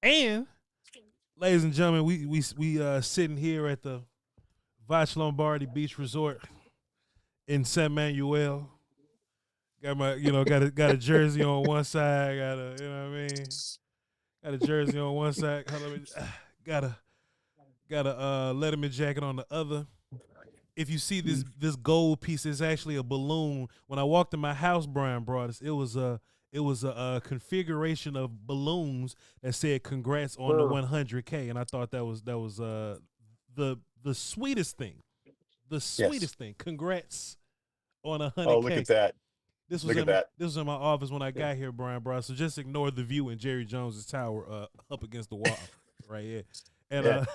And ladies and gentlemen, we sitting here at the Voch Lombardi Beach Resort in San Manuel. Got my, got a jersey on one side. Got a, what I mean. Got a jersey on one side. Hold on, got a Letterman jacket on the other. If you see this gold piece, it's actually a balloon. When I walked in my house, Brian brought us. It was a configuration of balloons that said "Congrats on the 100K," and I thought that was the sweetest thing, the Yes. sweetest thing. Congrats on Oh, look 100K. at that. This was Look at in my, that. this was in my office when I Yeah. got here, Brian Bros. So just ignore the view in Jerry Jones's tower up against the wall right here. And Yeah.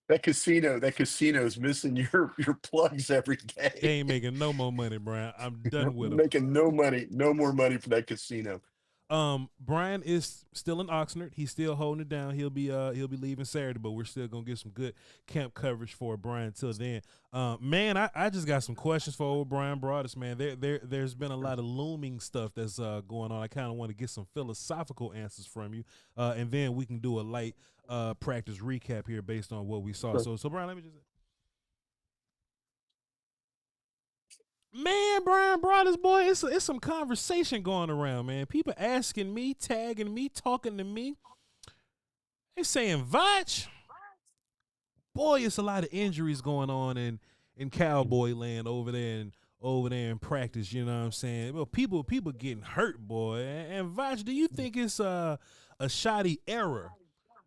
That casino's missing your plugs every they day. ain't making no more money, Brian. I'm done with them. Making no money, no more money for that casino. Brian is still in Oxnard. He's still holding it down. He'll be leaving Saturday, but we're still gonna get some good camp coverage for Brian till then. Man, I just got some questions for old Brian Broadus, man. There's been a lot of looming stuff that's going on. I kind of want to get some philosophical answers from you, and then we can do a light practice recap here based on what we saw. Sure. So Brian, let me just Man, Brian Brothers, boy, it's some conversation going around, man. People asking me, tagging me, talking to me. They saying, Voch, boy, it's a lot of injuries going on in Cowboy land over there in practice. You know what I'm saying? Well, people getting hurt, boy. And Voch, do you think it's a shoddy error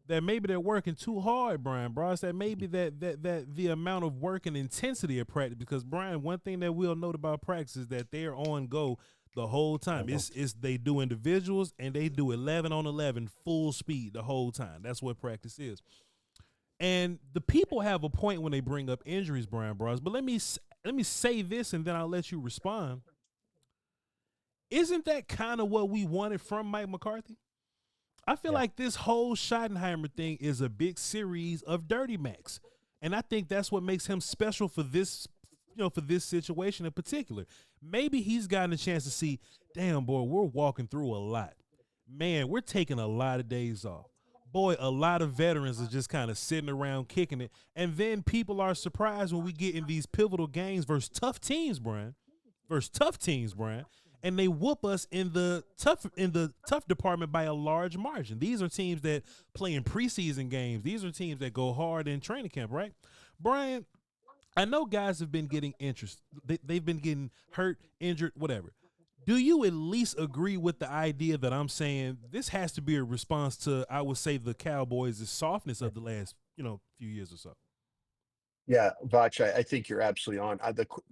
that maybe they're working too hard, Brian Bros. That maybe that the amount of work and intensity of practice, because Brian, one thing that we'll note about practice is that they're on go the whole time. It's they do individuals and they do 11 on 11 full speed the whole time. That's what practice is. And the people have a point when they bring up injuries, Brian Bros. But let me say this and then I'll let you respond. Isn't that kind of what we wanted from Mike McCarthy? I feel Yeah. like this whole Schottenheimer thing is a big series of dirty Macs. And I think that's what makes him special for this, for this situation in particular. Maybe he's gotten a chance to see, damn, boy, we're walking through a lot. Man, we're taking a lot of days off. Boy, a lot of veterans are just kind of sitting around kicking it. And then people are surprised when we get in these pivotal games versus tough teams, Brian. And they whoop us in the tough department by a large margin. These are teams that play in preseason games. These are teams that go hard in training camp, right? Brian, I know guys have been getting interest. They've been getting hurt, injured, whatever. Do you at least agree with the idea that I'm saying this has to be a response to, I would say, the Cowboys' softness of the last, few years or so? Yeah, Vach, I think you're absolutely on.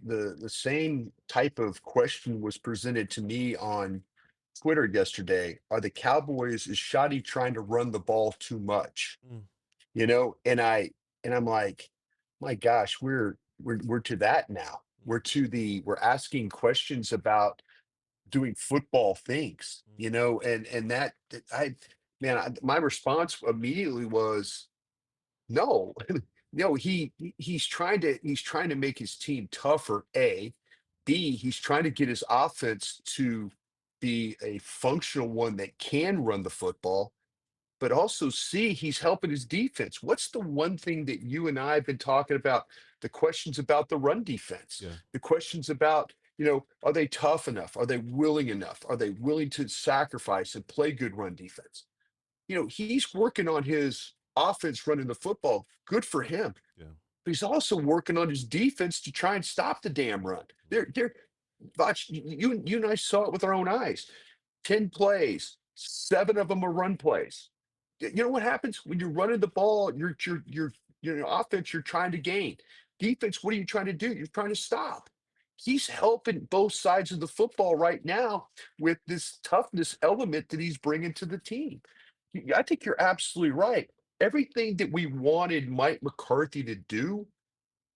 The same type of question was presented to me on Twitter yesterday. Are the Cowboys, is Shoddy trying to run the ball too much? Mm. And I'm like, my gosh, we're to that now. We're asking questions about doing football things, and my response immediately was no. No, he's trying to make his team tougher, A. B, he's trying to get his offense to be a functional one that can run the football, but also C, he's helping his defense. What's the one thing that you and I have been talking about? The questions about the run defense, Yeah. the questions about, are they tough enough? Are they willing enough? Are they willing to sacrifice and play good run defense? He's working on his offense running the football. Good for him. Yeah. But he's also working on his defense to try and stop the damn run. Watch, you and I saw it with our own eyes. 10 plays, 7 of them are run plays. You know what happens when you're running the ball? Your offense, you're trying to gain. Defense, what are you trying to do? You're trying to stop. He's helping both sides of the football right now with this toughness element that he's bringing to the team. I think you're absolutely right. Everything that we wanted Mike McCarthy to do,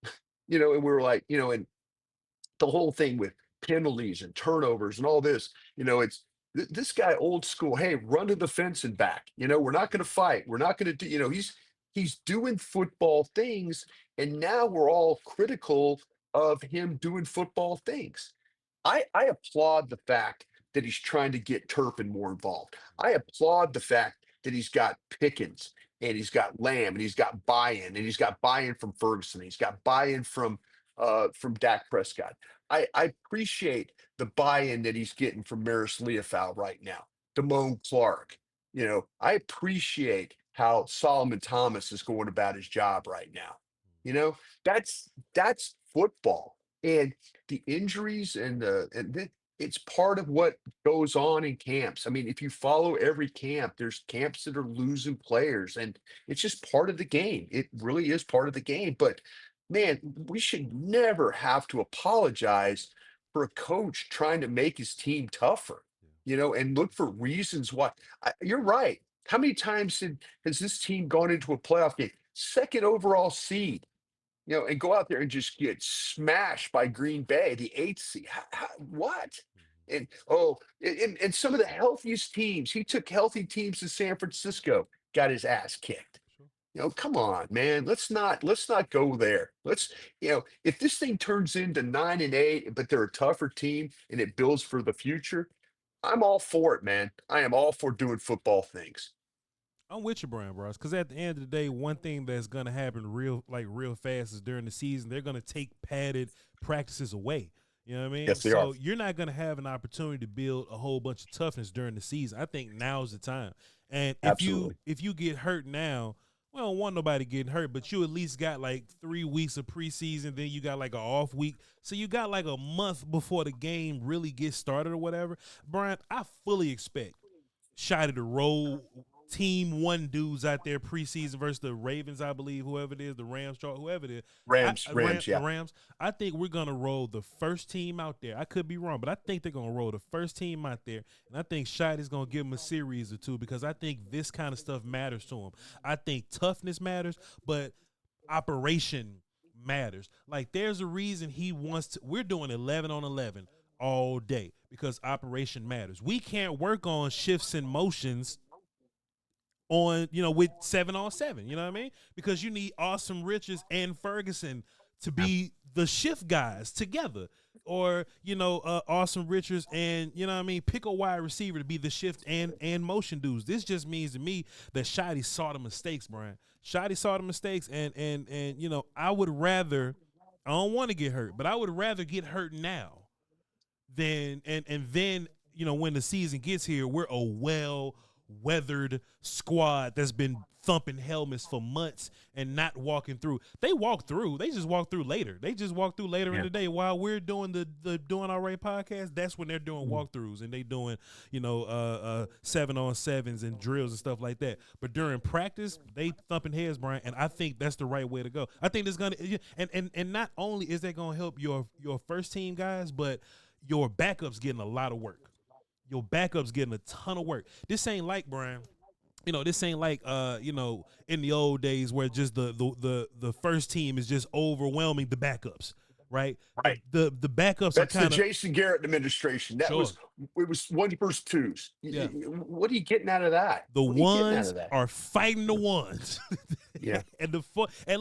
and we were like, and the whole thing with penalties and turnovers and all this, it's this guy old school. Hey, run to the fence and back. We're not going to fight. We're not going to do. He's doing football things, and now we're all critical of him doing football things. I applaud the fact that he's trying to get Turpin more involved. I applaud the fact that he's got Pickens and he's got Lamb and he's got buy-in and he's got buy-in from Ferguson. He's got buy-in from Dak Prescott. I appreciate the buy-in that he's getting from Maris Leofau right now. Damone Clark. I appreciate how Solomon Thomas is going about his job right now. That's football. And the injuries it's part of what goes on in camps. I mean, if you follow every camp, there's camps that are losing players, and it's just part of the game. It really is part of the game. But man, we should never have to apologize for a coach trying to make his team tougher, and look for reasons why. You're right. How many times has this team gone into a playoff game, second overall seed, and go out there and just get smashed by Green Bay, the eighth seed? What? And some of the healthiest teams, he took healthy teams to San Francisco, got his ass kicked. Come on, man. Let's not go there. If this thing turns into 9-8, but they're a tougher team and it builds for the future, I'm all for it, man. I am all for doing football things. I'm with you, Brian Bros. Because at the end of the day, one thing that's gonna happen real fast is during the season they're gonna take padded practices away. You know what I mean? Yes, they are. So you're not gonna have an opportunity to build a whole bunch of toughness during the season. I think now's the time. And Absolutely. if you get hurt now, we don't want nobody getting hurt, but you at least got like 3 weeks of preseason, then you got like an off week. So you got like a month before the game really gets started or whatever. Brian, I fully expect Shotty to roll team one dudes out there preseason versus the Ravens, I believe, whoever it is, the Rams, whoever it is. Rams, yeah. The Rams. I think we're going to roll the first team out there. I could be wrong, but I think they're going to roll the first team out there, and I think Shotty's going to give them a series or two because I think this kind of stuff matters to him. I think toughness matters, but operation matters. Like, there's a reason he wants to – we're doing 11 on 11 all day because operation matters. We can't work on shifts and motions – on, with 7 on 7, you know what I mean? Because you need Awesome Riches and Ferguson to be the shift guys together. Or, Awesome Riches and, pick a wide receiver to be the shift and motion dudes. This just means to me that Shotty saw the mistakes, Brian. Shotty saw the mistakes and I would rather, I don't want to get hurt, but I would rather get hurt now than, and then, when the season gets here, we're a weathered squad that's been thumping helmets for months and not walking through. They walk through. They just walk through later. They just walk through later in the day while we're doing the Doin Alright podcast. That's when they're doing walkthroughs and they doing 7 on 7s and drills and stuff like that. But during practice, they thumping heads, Brian, and I think that's the right way to go. I think that's gonna and not only is that gonna help your first team guys, but your backups getting a lot of work. Your backup's getting a ton of work. This ain't like, Brian, this ain't like in the old days where just the first team is just overwhelming the backups, right? Right. The backups That's are kind of the Jason Garrett administration. It was 1 versus 2s. Yeah. What are you getting out of that? The ones are fighting the ones. Yeah. And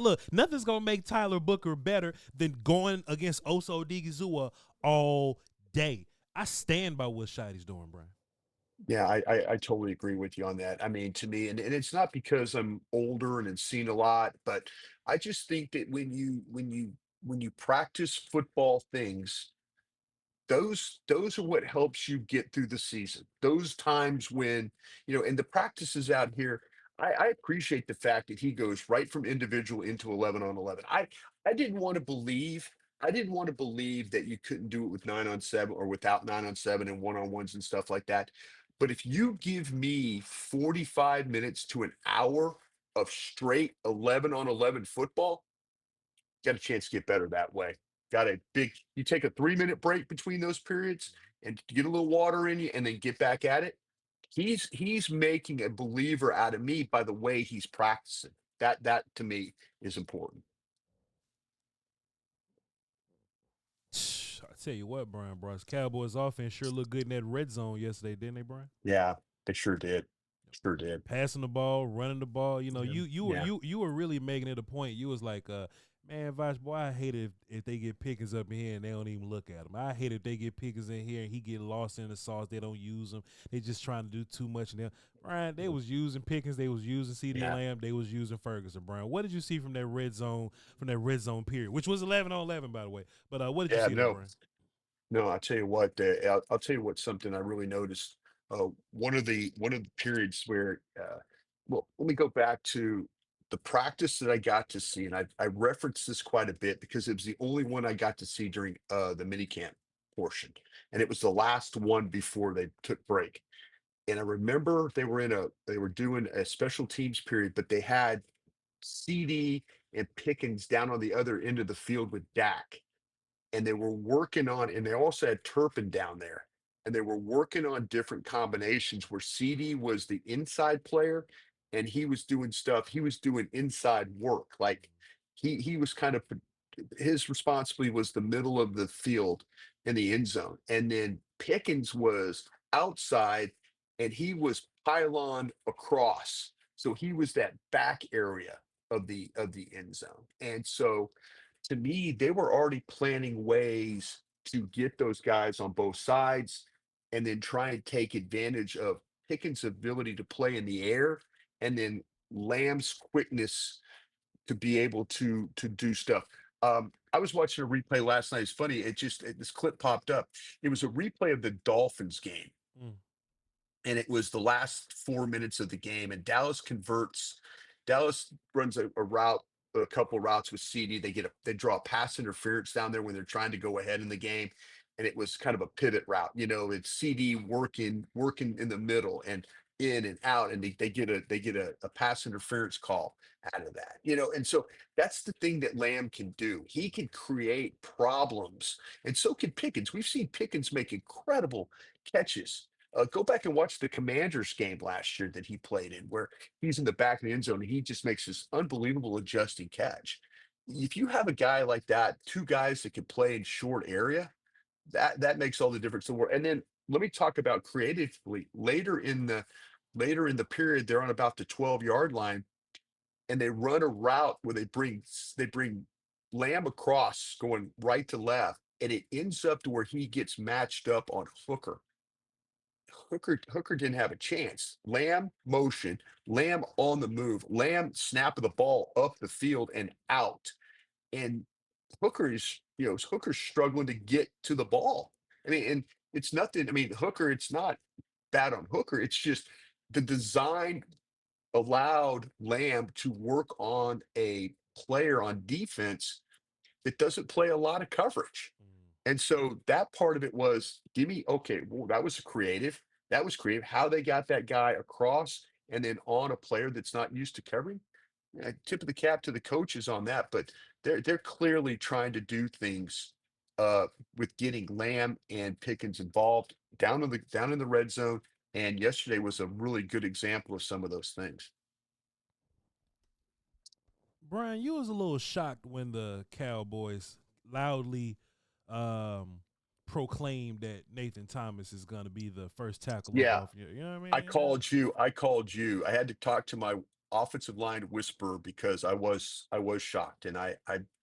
look, nothing's gonna make Tyler Booker better than going against Oso Odigizua all day. I stand by what Shotty's doing, Brian. Yeah, I totally agree with you on that. I mean, to me, and it's not because I'm older and have seen a lot, but I just think that when you practice football things, those are what helps you get through the season. Those times when, and the practices out here, I appreciate the fact that he goes right from individual into 11 on 11. I didn't want to believe that you couldn't do it with 9 on 7 or without 9 on 7 and 1-on-1s and stuff like that. But if you give me 45 minutes to an hour of straight 11 on 11 football, got a chance to get better that way. You take a 3-minute break between those periods and get a little water in you and then get back at it. He's making a believer out of me by the way he's practicing. That to me is important. I tell you what, Brian Bros. Cowboys offense sure looked good in that red zone yesterday, didn't they, Brian? Yeah, they sure did. Sure did. Passing the ball, running the ball. You were really making it a point. You was like, Man, Voch, boy, I hate it if they get Pickens up in here and they don't even look at him. I hate if they get Pickens in here and he get lost in the sauce. They don't use him. They just trying to do too much. And Brian, they was using Pickens. They was using CD Yeah. Lamb. They was using Ferguson. Brian, what did you see from that red zone period, which was 11-on-11, by the way? But what did you see there, Brian? No, I'll tell you what. I'll tell you what. Something I really noticed. One of the periods where, well, let me go back to the practice that I got to see, and I referenced this quite a bit because it was the only one I got to see during the minicamp portion, and it was the last one before they took break. And I remember they were doing a special teams period, but they had CD and Pickens down on the other end of the field with Dak, and they were working on, and they also had Turpin down there, and they were working on different combinations where CD was the inside player, and he was doing stuff. He was doing inside work, like he was kind of his responsibility was the middle of the field in the end zone, and then Pickens was outside, and he was pylon across, so he was that back area of the end zone, and so to me, they were already planning ways to get those guys on both sides and then try and take advantage of Pickens' ability to play in the air and then Lamb's quickness to be able to do stuff. I was watching a replay last night. It's funny. This clip popped up. It was a replay of the Dolphins game, Mm. and it was the last 4 minutes of the game, and Dallas converts. Dallas runs a route, a couple routes with CD. They draw a pass interference down there when they're trying to go ahead in the game, and it was kind of a pivot route. It's CD working in the middle and in and out, and they get a pass interference call out of that. And so that's the thing that Lamb can do. He can create problems, and so can Pickens. We've seen Pickens make incredible catches. Go back and watch the Commanders game last year that he played in, where he's in the back of the end zone and he just makes this unbelievable adjusting catch. If you have a guy like that, two guys that can play in short area, that makes all the difference in the world. And then let me talk about creatively later in the period, they're on about the 12-yard line, and they run a route where they bring Lamb across going right to left, and it ends up to where he gets matched up on Hooker. Hooker didn't have a chance. Lamb motion, Lamb on the move, Lamb snap of the ball up the field and out. And Hooker's struggling to get to the ball. I mean, and it's nothing. I mean, Hooker, it's not bad on Hooker. It's just the design allowed Lamb to work on a player on defense that doesn't play a lot of coverage. And so that part of it was, okay, well, that was creative. That was creative. How they got that guy across and then on a player that's not used to covering. Tip of the cap to the coaches on that, but they're clearly trying to do things with getting Lamb and Pickens involved down in the red zone. And yesterday was a really good example of some of those things. Brian, you was a little shocked when the Cowboys loudly proclaimed that Nathan Thomas is going to be the first tackle. Yeah. Off, you know what I mean? I called you. I had to talk to my offensive line whisperer because I was shocked, and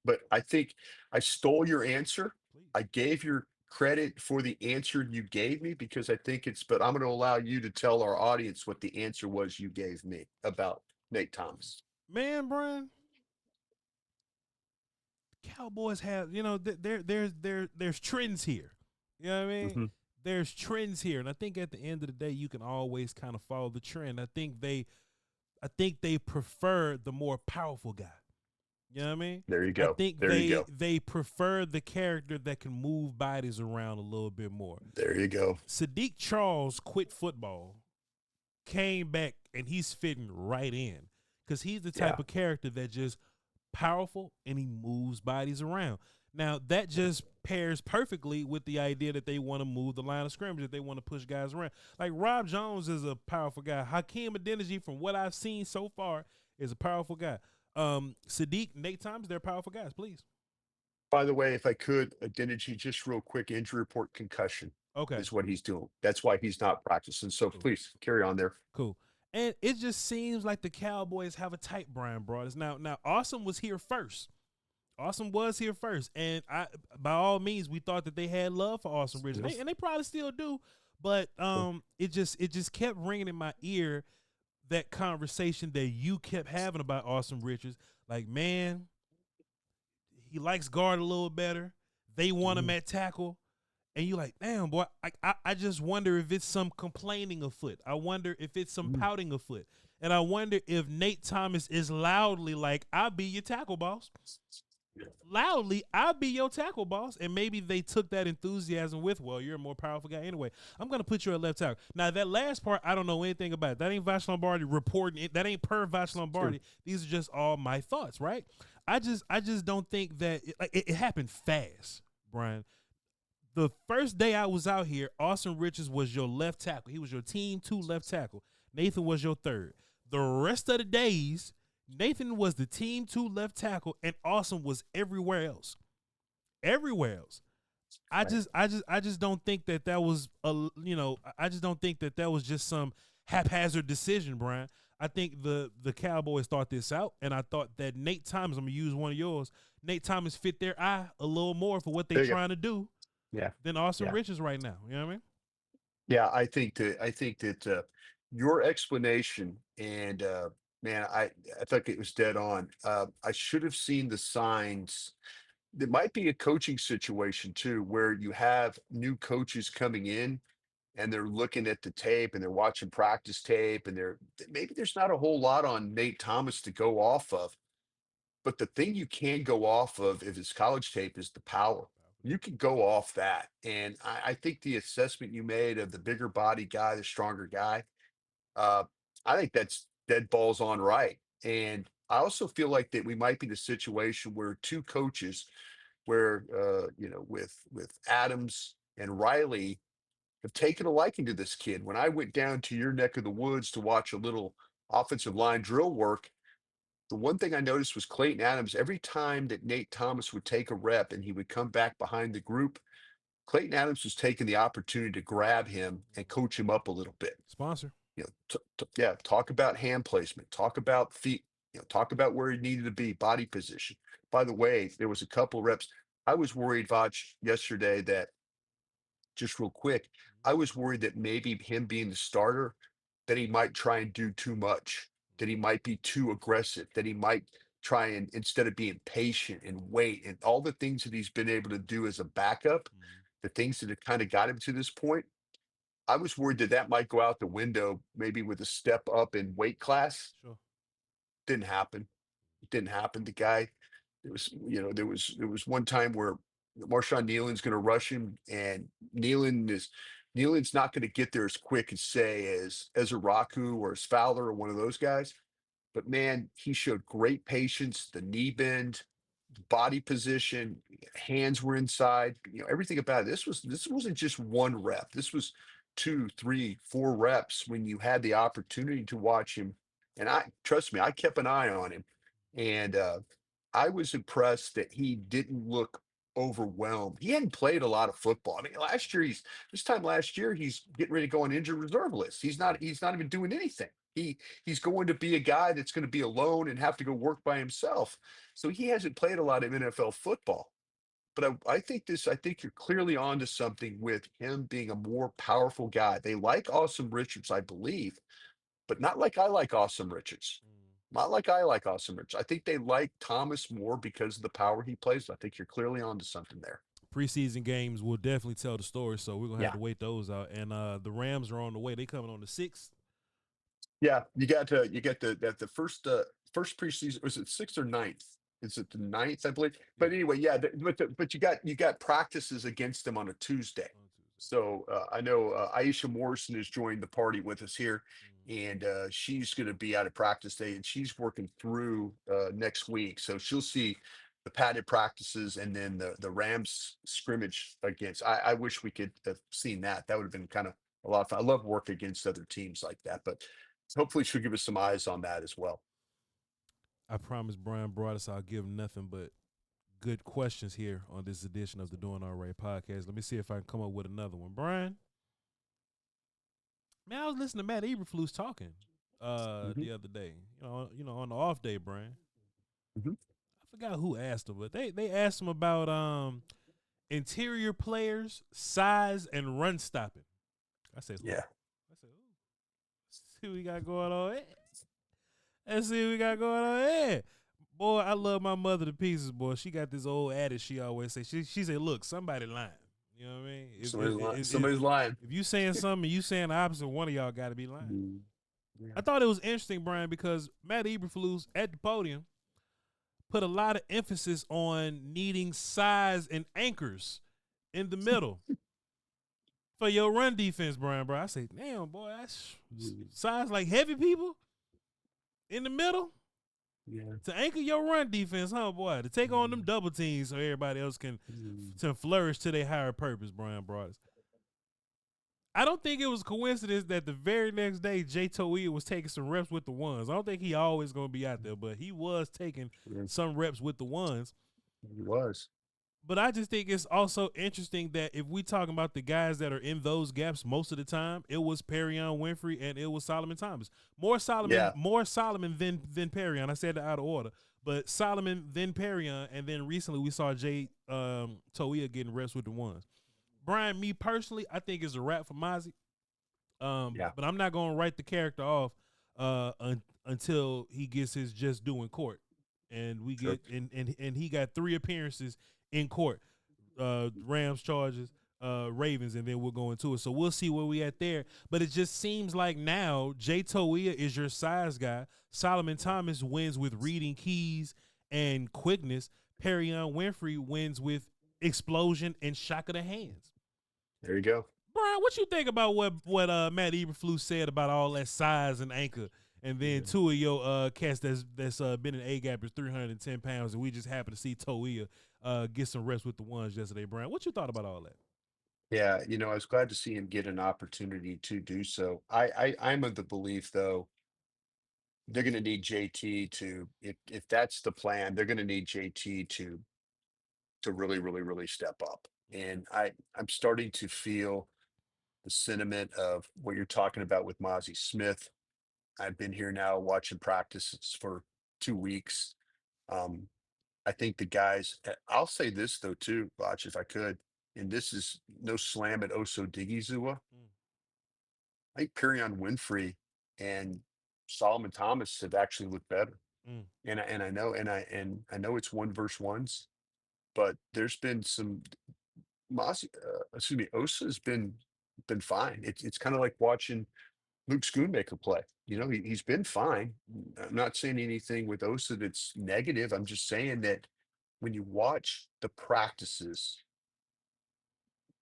but I think I stole your answer. Please. I gave your credit for the answer you gave me because I think but I'm going to allow you to tell our audience what the answer was you gave me about Nate Thomas. Man, Brian, Cowboys have, there's trends here. You know what I mean? Mm-hmm. There's trends here, and I think at the end of the day, you can always kind of follow the trend. I think they prefer the more powerful guy. You know what I mean? There you go. I think they prefer the character that can move bodies around a little bit more. There you go. Sadiq Charles quit football, came back, and he's fitting right in because he's the type of character that just powerful and he moves bodies around. Now, that just pairs perfectly with the idea that they want to move the line of scrimmage, that they want to push guys around. Like Rob Jones is a powerful guy. Hakeem Adeniji, from what I've seen so far, is a powerful guy. Sadiq, Nate Thomas, they're powerful guys, please. By the way, if I could, Adeniji, just real quick, injury report, concussion. Okay. Is what he's doing. That's why he's not practicing. So please carry on there. Cool. And it just seems like the Cowboys have a tight Brian Broaddus. Now, Awesome was here first. Awesome was here first, and by all means, we thought that they had love for Awesome Richards, Yes. and they probably still do. But it just kept ringing in my ear, that conversation that you kept having about Awesome Richards. Like, man, he likes guard a little better. They want him at tackle. And you like, damn, boy, I just wonder if it's some complaining afoot. I wonder if it's some pouting afoot. And I wonder if Nate Thomas is loudly like, I'll be your tackle boss. Loudly, I'll be your tackle boss. And maybe they took that enthusiasm with, well, you're a more powerful guy anyway. I'm going to put you at left tackle. Now, that last part, I don't know anything about. That ain't Voch Lombardi reporting it. That ain't per Voch Lombardi. Sure. These are just all my thoughts, right? I just don't think that it happened fast, Brian. The first day I was out here, Awesome Richards was your left tackle. He was your team 2 left tackle. Nathan was your third. The rest of the days, Nathan was the team 2 left tackle, and Awesome was everywhere else. Everywhere else. I just don't think that was I just don't think that was just some haphazard decision, Brian. I think the Cowboys thought this out, and I thought that Nate Thomas, I'm gonna use one of yours. Nate Thomas fit their eye a little more for what they're trying to do. Yeah. Than Awesome Richards right now. You know what I mean? Yeah, I think that your explanation and man, I thought it was dead on. I should have seen the signs. There might be a coaching situation too, where you have new coaches coming in and they're looking at the tape and they're watching practice tape, and maybe there's not a whole lot on Nate Thomas to go off of. But the thing you can go off of if it's college tape is the power. You can go off that. And I think the assessment you made of the bigger body guy, the stronger guy, I think that's dead balls on right. And I also feel like that we might be in a situation where two coaches, where with Adams and Riley, have taken a liking to this kid. When I went down to your neck of the woods to watch a little offensive line drill work, the one thing I noticed was Clayton Adams, every time that Nate Thomas would take a rep and he would come back behind the group, Clayton Adams was taking the opportunity to grab him and coach him up a little bit. Sponsor. Talk about hand placement, talk about feet, talk about where he needed to be, body position. By the way, there was a couple reps. I was worried, Voch, yesterday that, just real quick, I was worried that maybe him being the starter, that he might try and do too much, that he might be too aggressive, that he might try and, instead of being patient and wait and all the things that he's been able to do as a backup, the things that have kind of got him to this point, I was worried that might go out the window, maybe with a step up in weight class. Sure. Didn't happen. It didn't happen. The guy, there was one time where Marshawn Nealon's going to rush him, and Nealon's not going to get there as quick as, say, as Raku or as Fowler or one of those guys. But man, he showed great patience, the knee bend, body position, hands were inside, everything about it. This wasn't just one rep. This was 2, 3, 4 reps when you had the opportunity to watch him. And trust me, I kept an eye on him. And I was impressed that he didn't look overwhelmed. He hadn't played a lot of football. I mean, this time last year, he's getting ready to go on injured reserve list. He's not even doing anything. He's going to be a guy that's going to be alone and have to go work by himself. So he hasn't played a lot of NFL football. But I think you're clearly onto something with him being a more powerful guy. They like Awesome Richards, I believe, but not like I like Awesome Richards. Not like I like Awesome Richards. I think they like Thomas more because of the power he plays. I think you're clearly onto something there. Preseason games will definitely tell the story, so we're gonna have to wait those out. And the Rams are on the way. They coming on the 6th. Yeah, you got the first preseason. Was it 6th or 9th? Is it the 9th, I believe? But anyway, yeah. But you got practices against them on a Tuesday. So I know Aisha Morrison has joined the party with us here, and she's going to be out of practice day, and she's working through next week. So she'll see the padded practices and then the Rams scrimmage against. I wish we could have seen that. That would have been kind of a lot of fun. I love work against other teams like that, but hopefully she'll give us some eyes on that as well. I promise Brian brought us. I'll give nothing but good questions here on this edition of the Doin Alright Podcast. Let me see if I can come up with another one. Brian, man, I was listening to Matt Eberflus talking the other day. On the off day, Brian. Mm-hmm. forgot who asked him, but they asked him about interior players, size, and run stopping. I said who? Yeah. I said who? Let's see what we got going on here. Let's see what we got going on here. Boy, I love my mother to pieces, boy. She got this old adage she always say. She said, look, somebody lying. You know what I mean? Somebody's lying. If you saying something and you saying the opposite, one of y'all got to be lying. Mm. Yeah. I thought it was interesting, Brian, because Matt Eberflus at the podium put a lot of emphasis on needing size and anchors in the middle for your run defense, Brian. Bro, I say, damn, boy, that's size like heavy people in the middle. Yeah. To anchor your run defense, huh, boy? To take on them double teams so everybody else can to flourish to their higher purpose, Brian Broaddus. I don't think it was a coincidence that the very next day Jay Toia was taking some reps with the ones. I don't think he always going to be out there, but he was taking some reps with the ones. He was. But I just think it's also interesting that if we talking about the guys that are in those gaps most of the time, it was Perrion Winfrey and it was Solomon Thomas. More Solomon than Perrion. I said that out of order, but Solomon then Perrion, and then recently we saw Jay Toia getting reps with the ones. Brian, me personally, I think it's a wrap for Mazi. But I'm not going to write the character off until he gets his just due in court, and we get and he got 3 appearances in court, Rams, Chargers, Ravens, and then we'll go into it. So we'll see where we at there. But it just seems like now Jay Toia is your size guy. Solomon Thomas wins with reading keys and quickness. Perrion Winfrey wins with explosion and shock of the hands. There you go. Brian, what you think about what Matt Eberflus said about all that size and anchor, and then 2 of your cats that's been in A-gap is 310 pounds, and we just happen to see Toia get some reps with the ones yesterday, Brian. What you thought about all that? Yeah, I was glad to see him get an opportunity to do so. I'm of the belief, though, they're going to need JT to, if that's the plan, they're going to need JT to really, really, really step up. And I'm starting to feel the sentiment of what you're talking about with Mazi Smith. I've been here now watching practices for 2 weeks. I think the guys, I'll say this though too, Voch, if I could, and this is no slam at Oso Digizua. I think Perrion Winfrey and Solomon Thomas have actually looked better. And I know it's 1 versus 1s, but there's been some Osa has been fine. It's kind of like watching Luke Schoonmaker play. He's been fine. I'm not saying anything with Osa that's negative. I'm just saying that when you watch the practices,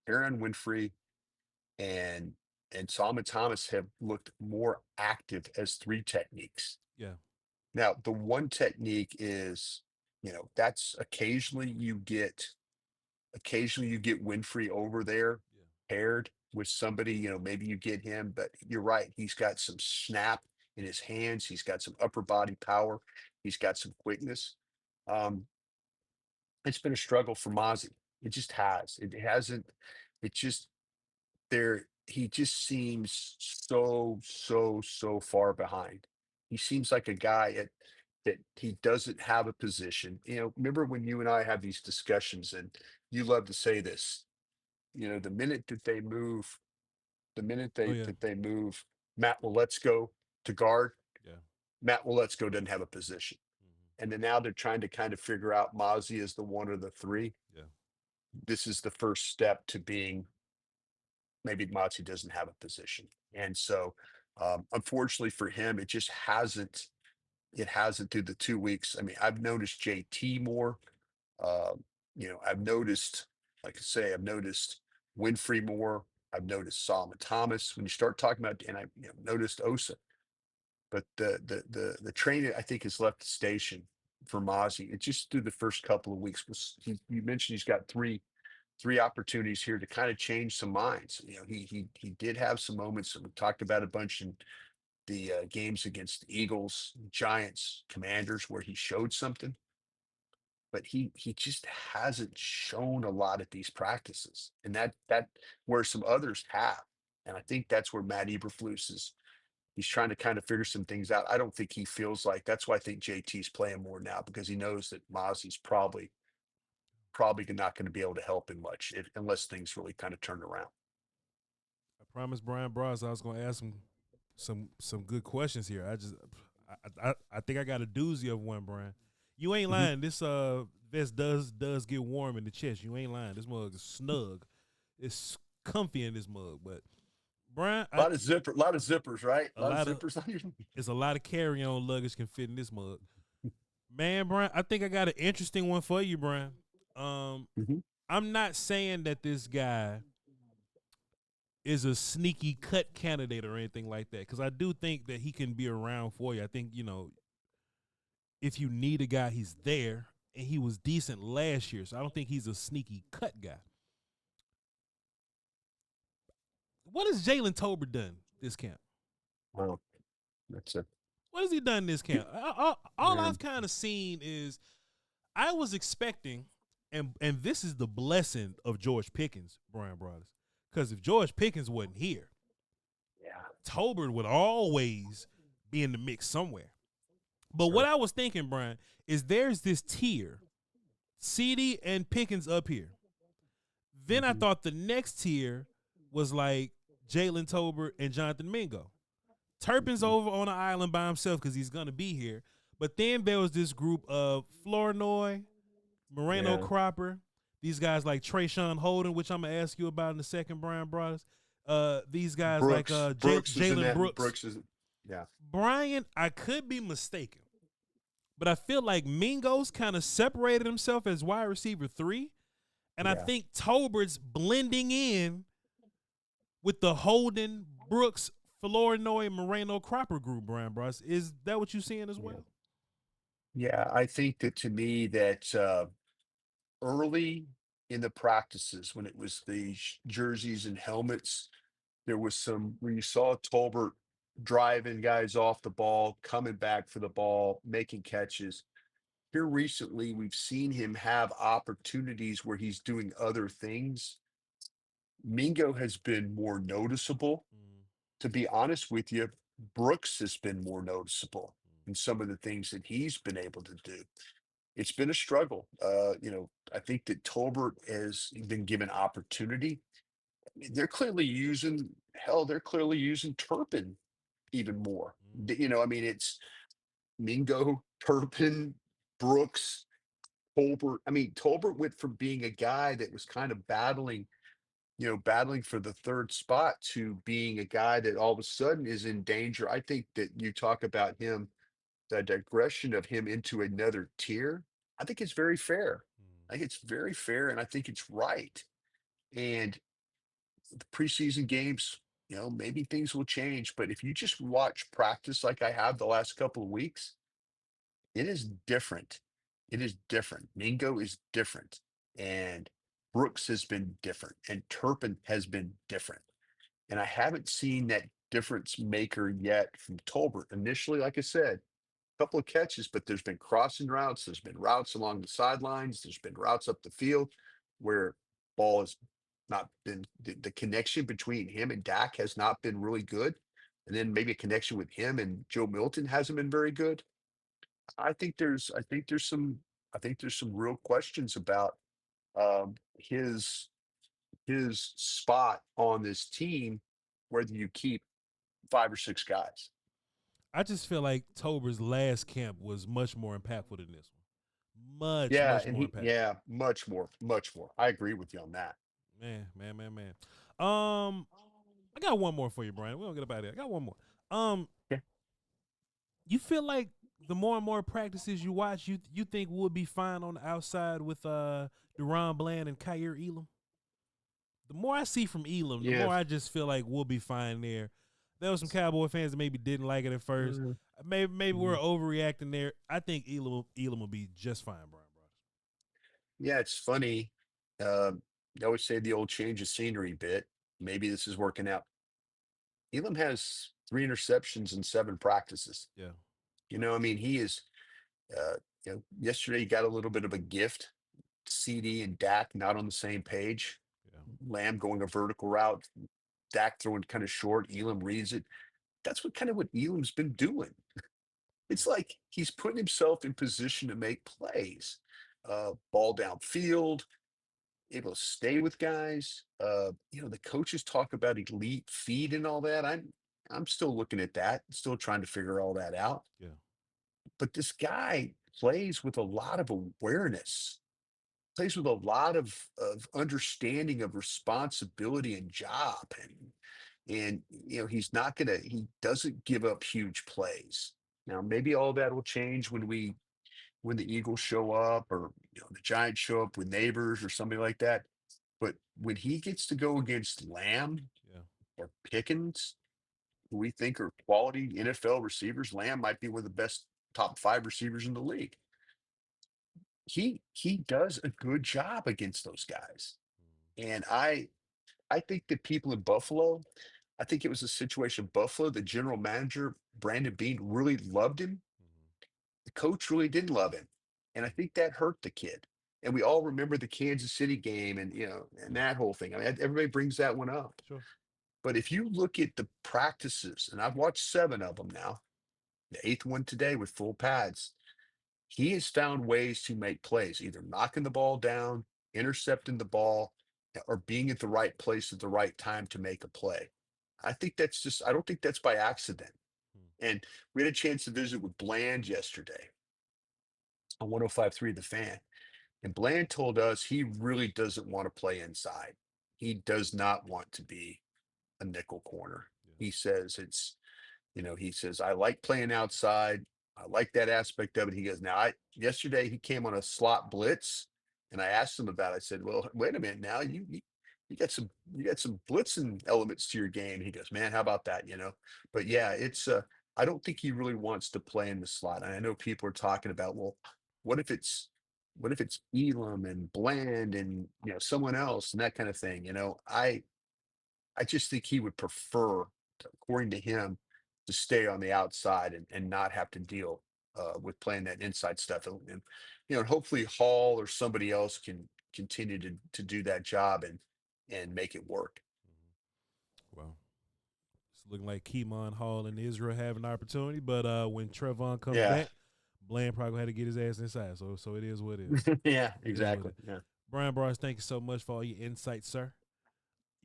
Aaron Winfrey and Solomon Thomas have looked more active as 3 techniques. Yeah. Now, the 1 technique is, that's occasionally you get Winfrey over there paired with somebody, maybe you get him, but you're right. He's got some snap in his hands. He's got some upper body power. He's got some quickness. It's been a struggle for Mazi. It just has. It hasn't. It just there. He just seems so far behind. He seems like a guy that he doesn't have a position. Remember when you and I have these discussions, and you love to say this. The minute that they move, that they move Matt Willetsko to guard, Matt Willetsko doesn't have a position. And then now they're trying to kind of figure out Mazi as the 1 or the 3. Yeah. This is the first step to being maybe Mazi doesn't have a position. And so, unfortunately for him, it just hasn't. It hasn't through the 2 weeks. I mean, I've noticed JT more. I've noticed, like I say, I've noticed Winfrey more. I've noticed Solomon Thomas. When you start talking about, and I noticed Osa. But the train, I think, has left the station for Mazi. It just through the first couple of weeks was. You mentioned he's got three opportunities here to kind of change some minds. He did have some moments, and we talked about a bunch in the games against the Eagles, Giants, Commanders, where he showed something. But he just hasn't shown a lot at these practices, and that where some others have. And I think that's where Matt Eberflus He's trying to kind of figure some things out. I don't think he feels like that's why I think JT's playing more now because he knows that Mazi's probably not going to be able to help him much unless things really kind of turn around. I promised Brian Bros I was going to ask him some good questions here. I think I got a doozy of one, Brian. You ain't lying. This vest does get warm in the chest. You ain't lying. This mug is snug. It's comfy in this mug. But Brian, a lot of zippers, right? A lot of zippers on your. It's a lot of carry-on luggage can fit in this mug. Man, Brian, I think I got an interesting one for you, Brian. I'm not saying that this guy is a sneaky cut candidate or anything like that, because I do think that he can be around for you. I think, if you need a guy, he's there, and he was decent last year, so I don't think he's a sneaky cut guy. What has Jalen Tolbert done this camp? Wow, that's it. What has he done this camp? All I've kind of seen is I was expecting, and this is the blessing of George Pickens, Brian Brothers, because if George Pickens wasn't here, Tolbert would always be in the mix somewhere. But what I was thinking, Brian, is there's this tier, CD and Pickens up here. Then I thought the next tier was like Jalen Tolbert and Jonathan Mingo. Turpin's over on an island by himself because he's going to be here. But then there was this group of Flournoy, Moreno Cropper, these guys like Trayshawn Holden, which I'm going to ask you about in a second, Brian Brothers. These guys Brooks, like Brooks Jalen Brooks. Brooks is, Brian, I could be mistaken, but I feel like Mingo's kind of separated himself as wide receiver 3. And I think Tolbert's blending in with the Holden, Brooks, Flournoy, Moreno Cropper group, Brian Bros. Is that what you're seeing as well? Yeah, I think that to me that early in the practices when it was the jerseys and helmets, there was some where you saw Tolbert driving guys off the ball, coming back for the ball, making catches. Here recently, we've seen him have opportunities where he's doing other things. Mingo has been more noticeable. To be honest with you, Brooks has been more noticeable in some of the things that he's been able to do. It's been a struggle. I think that Tolbert has been given opportunity. They're clearly using Turpin even more. It's Mingo, Turpin, Brooks, Tolbert. Tolbert went from being a guy that was kind of battling for the third spot to being a guy that all of a sudden is in danger. I think that you talk about him, the digression of him into another tier. I think it's very fair. I think it's very fair, and I think it's right. And the preseason games, maybe things will change. But if you just watch practice like I have the last couple of weeks, it is different. It is different. Mingo is different. And Brooks has been different. And Turpin has been different. And I haven't seen that difference maker yet from Tolbert. Initially, like I said, a couple of catches, but there's been crossing routes. There's been routes along the sidelines. There's been routes up the field where ball has not been, the connection between him and Dak has not been really good. And then maybe a connection with him and Joe Milton hasn't been very good. I think there's some real questions about his spot on this team, whether you keep 5 or 6 guys. I just feel like Tolbert's last camp was much more impactful than this one. Much more impactful. Much more. I agree with you on that. Man. I got one more for you, Brian. We don't get about it. I got one more. You feel like the more and more practices you watch, you think we'll be fine on the outside with Deron Bland and Kyer Elam? The more I see from Elam, the more I just feel like we'll be fine there. There were some Cowboy fans that maybe didn't like it at first. Maybe we're overreacting there. I think Elam will be just fine, Brian. Yeah, it's funny. I always say the old change of scenery bit. Maybe this is working out. Elam has 3 interceptions in 7 practices. Yeah. He is, yesterday he got a little bit of a gift. CD and Dak not on the same page. Yeah. Lamb going a vertical route. Dak throwing kind of short. Elam reads it. that's what kind of what Elam's been doing. It's like he's putting himself in position to make plays, ball downfield, able to stay with guys. The coaches talk about elite feed and all that. I'm still looking at that, still trying to figure all that out. Yeah. But this guy plays with a lot of awareness, plays with a lot of understanding of responsibility and job. And he doesn't give up huge plays. Now maybe all that will change when the Eagles show up, or the Giants show up with neighbors or somebody like that. But when he gets to go against Lamb Yeah. or Pickens, who we think are quality NFL receivers, Lamb might be one of the best top 5 receivers in the league. He does a good job against those guys. And I think that people in Buffalo, I think it was a situation Buffalo, the general manager, Brandon Beane, really loved him. The coach really didn't love him. And I think that hurt the kid. And we all remember the Kansas City game and and that whole thing. I mean, everybody brings that one up. Sure. But if you look at the practices, and I've watched 7 of them now, the 8th one today with full pads, he has found ways to make plays, either knocking the ball down, intercepting the ball, or being at the right place at the right time to make a play. I don't think that's by accident. And we had a chance to visit with Bland yesterday on 105.3 The Fan. And Bland told us he really doesn't want to play inside. He does not want to be a nickel corner. Yeah. He says he says, I like playing outside. I like that aspect of it. He goes, yesterday he came on a slot blitz, and I asked him about it. I said, well, wait a minute now. You got some blitzing elements to your game. He goes, man, how about that? But yeah, it's I don't think he really wants to play in the slot. And I know people are talking about, well, what if it's Elam and Bland and someone else and that kind of thing. I just think he would prefer, according to him, to stay on the outside and not have to deal with playing that inside stuff. And hopefully Hall or somebody else can continue to do that job and make it work. Well, it's looking like Keemon Hall and Israel have an opportunity, but when Trevon comes back, Bland probably had to get his ass inside. So it is what it is. Yeah, exactly. Yeah. Brian Bars, thank you so much for all your insights, sir.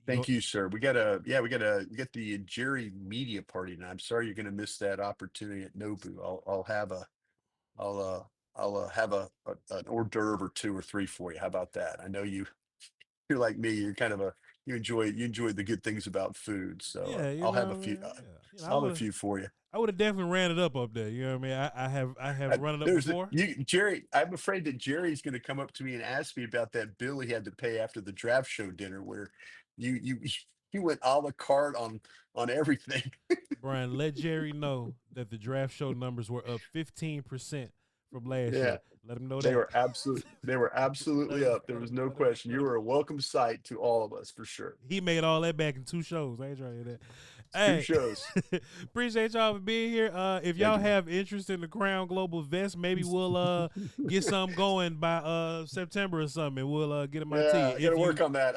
Thank you, sir. We get the Jerry media party, and I'm sorry you're going to miss that opportunity at Nobu. I'll have an hors d'oeuvre or 2 or 3 for you. How about that? I know you're like me. You're kind of you enjoy the good things about food. So yeah, I'll have a few. I'll have a few for you. I would have definitely ran it up there. You know what I mean? I have run it up before. Jerry, I'm afraid that Jerry's going to come up to me and ask me about that bill he had to pay after the draft show dinner, where you went a la carte on everything. Brian, let Jerry know that the draft show numbers were up 15% from last year. Let him know they were absolutely up. There was no question. You were a welcome sight to all of us for sure. He made all that back in 2 shows. I ain't trying to hear that. Hey, 2 shows. Appreciate y'all for being here. If y'all have interest in the Crown Global Vest, maybe we'll get something going by September or something, and we'll get them out to you. I gotta work on that.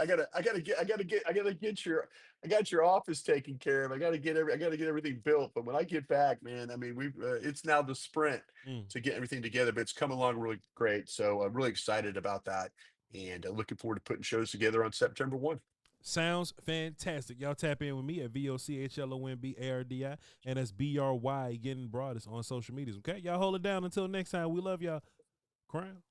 I got your office taken care of. I gotta get everything built. But when I get back, man, I mean, it's now the sprint to get everything together, but it's coming along really great. So I'm really excited about that, and looking forward to putting shows together on September 1. Sounds fantastic. Y'all tap in with me at VOCHLONBARDI, and that's BRY getting broadest on social medias. Okay, y'all hold it down until next time. We love y'all. Crown.